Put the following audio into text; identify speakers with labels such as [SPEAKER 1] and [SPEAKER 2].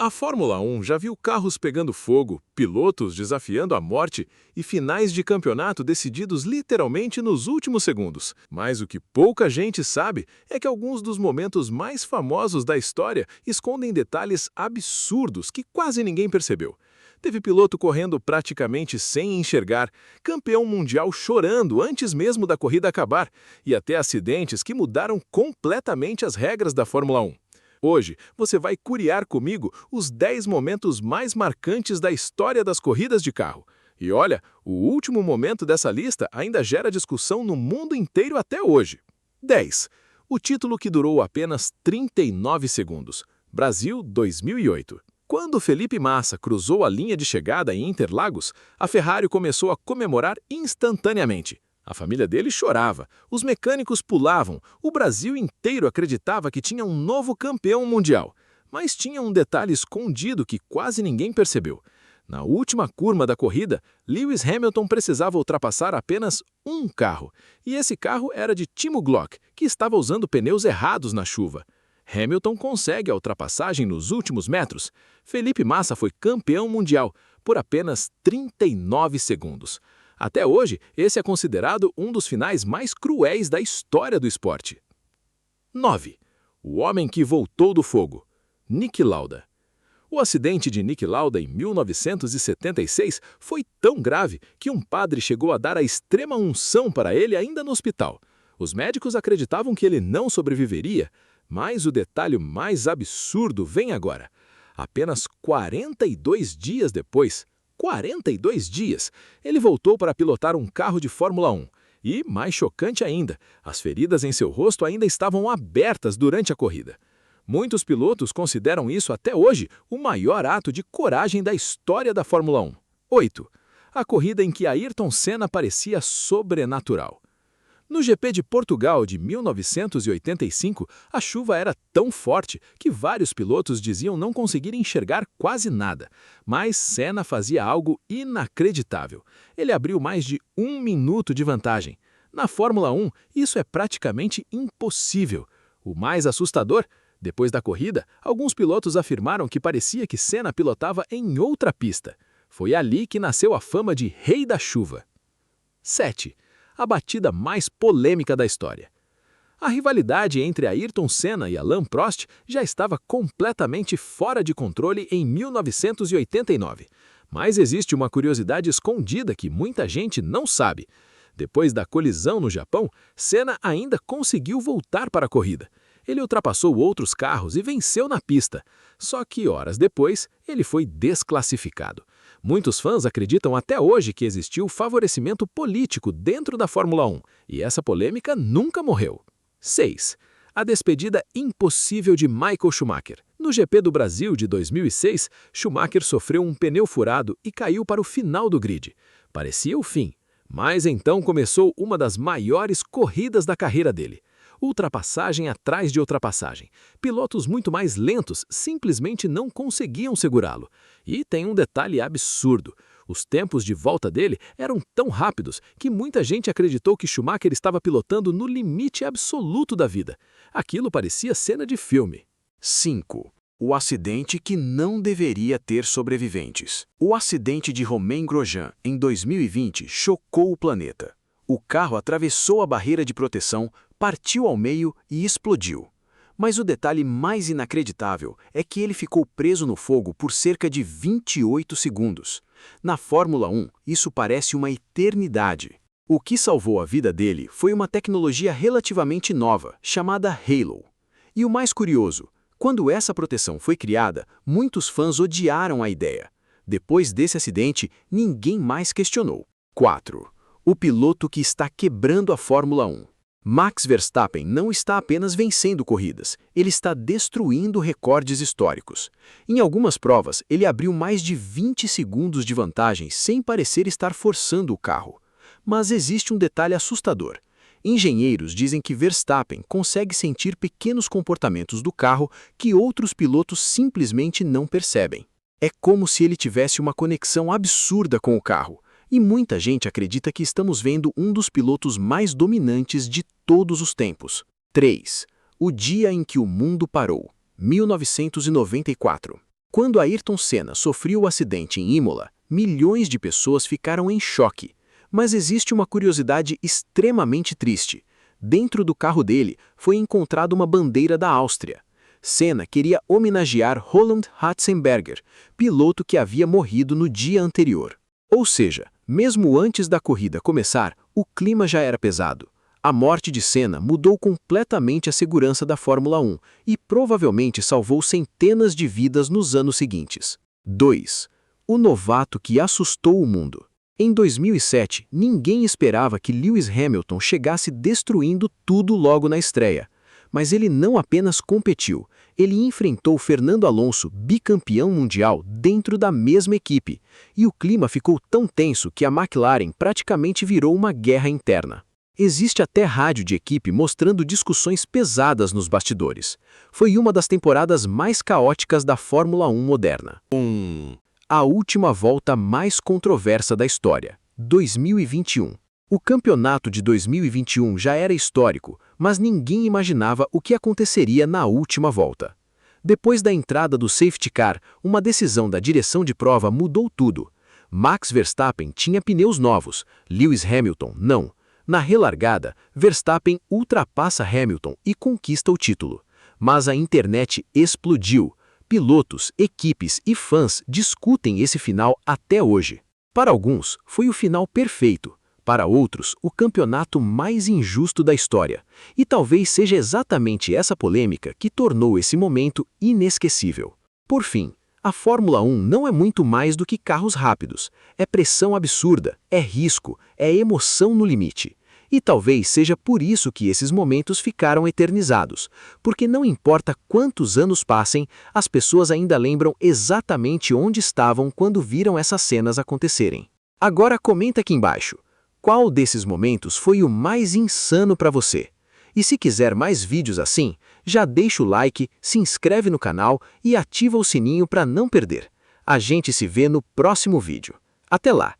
[SPEAKER 1] A Fórmula 1 já viu carros pegando fogo, pilotos desafiando a morte e finais de campeonato decididos literalmente nos últimos segundos. Mas o que pouca gente sabe é que alguns dos momentos mais famosos da história escondem detalhes absurdos que quase ninguém percebeu. Teve piloto correndo praticamente sem enxergar, campeão mundial chorando antes mesmo da corrida acabar, e até acidentes que mudaram completamente as regras da Fórmula 1. Hoje, você vai curiar comigo os 10 momentos mais marcantes da história das corridas de carro. E olha, o último momento dessa lista ainda gera discussão no mundo inteiro até hoje. 10. O título que durou apenas 39 segundos. Brasil 2008. Quando Felipe Massa cruzou a linha de chegada em Interlagos, a Ferrari começou a comemorar instantaneamente. A família dele chorava, os mecânicos pulavam, o Brasil inteiro acreditava que tinha um novo campeão mundial. Mas tinha um detalhe escondido que quase ninguém percebeu. Na última curva da corrida, Lewis Hamilton precisava ultrapassar apenas um carro. E esse carro era de Timo Glock, que estava usando pneus errados na chuva. Hamilton consegue a ultrapassagem nos últimos metros. Felipe Massa foi campeão mundial por apenas 39 segundos. Até hoje, esse é considerado um dos finais mais cruéis da história do esporte. 9. O homem que voltou do fogo. Niki Lauda. O acidente de Niki Lauda em 1976 foi tão grave que um padre chegou a dar a extrema unção para ele ainda no hospital. Os médicos acreditavam que ele não sobreviveria, mas o detalhe mais absurdo vem agora. Apenas 42 dias depois, 42 dias, ele voltou para pilotar um carro de Fórmula 1. E, mais chocante ainda, as feridas em seu rosto ainda estavam abertas durante a corrida. Muitos pilotos consideram isso até hoje o maior ato de coragem da história da Fórmula 1. 8. A corrida em que Ayrton Senna parecia sobrenatural. No GP de Portugal de 1985, a chuva era tão forte que vários pilotos diziam não conseguir enxergar quase nada. Mas Senna fazia algo inacreditável. Ele abriu mais de 1 minuto de vantagem. Na Fórmula 1, isso é praticamente impossível. O mais assustador, depois da corrida, alguns pilotos afirmaram que parecia que Senna pilotava em outra pista. Foi ali que nasceu a fama de Rei da Chuva. 7. A batida mais polêmica da história. A rivalidade entre Ayrton Senna e Alain Prost já estava completamente fora de controle em 1989. Mas existe uma curiosidade escondida que muita gente não sabe. Depois da colisão no Japão, Senna ainda conseguiu voltar para a corrida. Ele ultrapassou outros carros e venceu na pista. Só que horas depois, ele foi desclassificado. Muitos fãs acreditam até hoje que existiu favorecimento político dentro da Fórmula 1, e essa polêmica nunca morreu. 6. A despedida impossível de Michael Schumacher. No GP do Brasil de 2006, Schumacher sofreu um pneu furado e caiu para o final do grid. Parecia o fim, mas então começou uma das maiores corridas da carreira dele. Ultrapassagem atrás de ultrapassagem. Pilotos muito mais lentos simplesmente não conseguiam segurá-lo. E tem um detalhe absurdo. Os tempos de volta dele eram tão rápidos que muita gente acreditou que Schumacher estava pilotando no limite absoluto da vida. Aquilo parecia cena de filme.
[SPEAKER 2] 5. O acidente que não deveria ter sobreviventes. O acidente de Romain Grosjean, em 2020, chocou o planeta. O carro atravessou a barreira de proteção, partiu ao meio e explodiu. Mas o detalhe mais inacreditável é que ele ficou preso no fogo por cerca de 28 segundos. Na Fórmula 1, isso parece uma eternidade. O que salvou a vida dele foi uma tecnologia relativamente nova, chamada Halo. E o mais curioso, quando essa proteção foi criada, muitos fãs odiaram a ideia. Depois desse acidente, ninguém mais questionou. 4. O piloto que está quebrando a Fórmula 1. Max Verstappen não está apenas vencendo corridas, ele está destruindo recordes históricos. Em algumas provas, ele abriu mais de 20 segundos de vantagem sem parecer estar forçando o carro. Mas existe um detalhe assustador. Engenheiros dizem que Verstappen consegue sentir pequenos comportamentos do carro que outros pilotos simplesmente não percebem. É como se ele tivesse uma conexão absurda com o carro. E muita gente acredita que estamos vendo um dos pilotos mais dominantes de todos os tempos. 3. O dia em que o mundo parou. 1994. Quando Ayrton Senna sofreu o acidente em Imola, milhões de pessoas ficaram em choque. Mas existe uma curiosidade extremamente triste. Dentro do carro dele foi encontrada uma bandeira da Áustria. Senna queria homenagear Roland Ratzenberger, piloto que havia morrido no dia anterior. Ou seja, mesmo antes da corrida começar, o clima já era pesado. A morte de Senna mudou completamente a segurança da Fórmula 1 e provavelmente salvou centenas de vidas nos anos seguintes. 2. O novato que assustou o mundo. Em 2007, ninguém esperava que Lewis Hamilton chegasse destruindo tudo logo na estreia. Mas ele não apenas competiu, ele enfrentou Fernando Alonso, bicampeão mundial, dentro da mesma equipe. E o clima ficou tão tenso que a McLaren praticamente virou uma guerra interna. Existe até rádio de equipe mostrando discussões pesadas nos bastidores. Foi uma das temporadas mais caóticas da Fórmula 1 moderna. A última volta mais controversa da história, 2021. O campeonato de 2021 já era histórico, mas ninguém imaginava o que aconteceria na última volta. Depois da entrada do safety car, uma decisão da direção de prova mudou tudo. Max Verstappen tinha pneus novos, Lewis Hamilton não. Na relargada, Verstappen ultrapassa Hamilton e conquista o título. Mas a internet explodiu. Pilotos, equipes e fãs discutem esse final até hoje. Para alguns, foi o final perfeito. Para outros, o campeonato mais injusto da história. E talvez seja exatamente essa polêmica que tornou esse momento inesquecível. Por fim, a Fórmula 1 não é muito mais do que carros rápidos. É pressão absurda, é risco, é emoção no limite. E talvez seja por isso que esses momentos ficaram eternizados, porque não importa quantos anos passem, as pessoas ainda lembram exatamente onde estavam quando viram essas cenas acontecerem. Agora comenta aqui embaixo, qual desses momentos foi o mais insano para você? E se quiser mais vídeos assim, já deixa o like, se inscreve no canal e ativa o sininho para não perder. A gente se vê no próximo vídeo. Até lá!